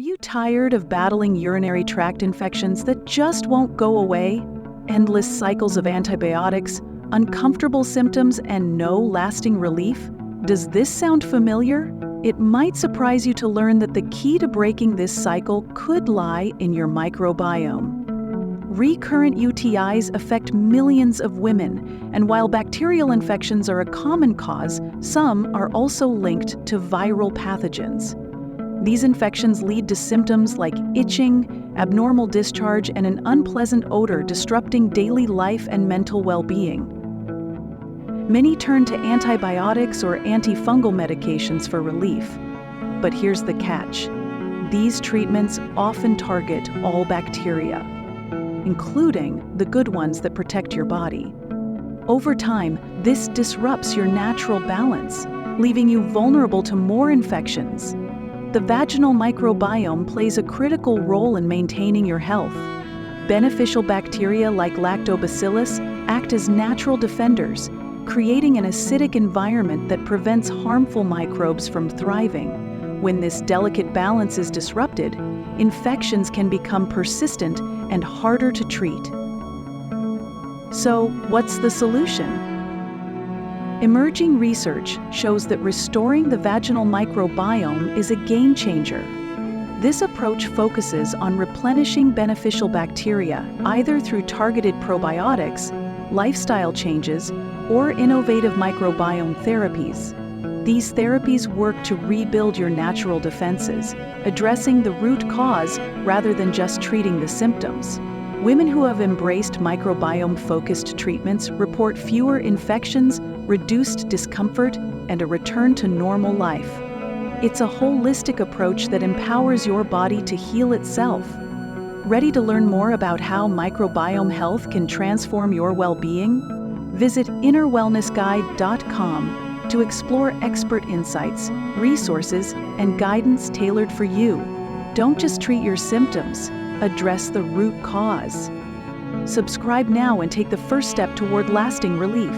you tired of battling urinary tract infections that just won't go away? Endless cycles of antibiotics, uncomfortable symptoms, and no lasting relief? Does this sound familiar? It might surprise you to learn that the key to breaking this cycle could lie in your microbiome. Recurrent UTIs affect millions of women, and while bacterial infections are a common cause, some are also linked to viral pathogens. These infections lead to symptoms like itching, abnormal discharge, and an unpleasant odor disrupting daily life and mental well-being. Many turn to antibiotics or antifungal medications for relief. But here's the catch. These treatments often target all bacteria, including the good ones that protect your body. Over time, this disrupts your natural balance, leaving you vulnerable to more infections. The vaginal microbiome plays a critical role in maintaining your health. Beneficial bacteria like lactobacillus act as natural defenders, creating an acidic environment that prevents harmful microbes from thriving. When this delicate balance is disrupted, infections can become persistent and harder to treat. So, what's the solution? Emerging research shows that restoring the vaginal microbiome is a game changer. This approach focuses on replenishing beneficial bacteria either through targeted probiotics, lifestyle changes, or innovative microbiome therapies. These therapies work to rebuild your natural defenses, addressing the root cause rather than just treating the symptoms. Women who have embraced microbiome-focused treatments report fewer infections, reduced discomfort, and a return to normal life. It's a holistic approach that empowers your body to heal itself. Ready to learn more about how microbiome health can transform your well-being? Visit innerwellnessguide.com to explore expert insights, resources, and guidance tailored for you. Don't just treat your symptoms, address the root cause. Subscribe now and take the first step toward lasting relief.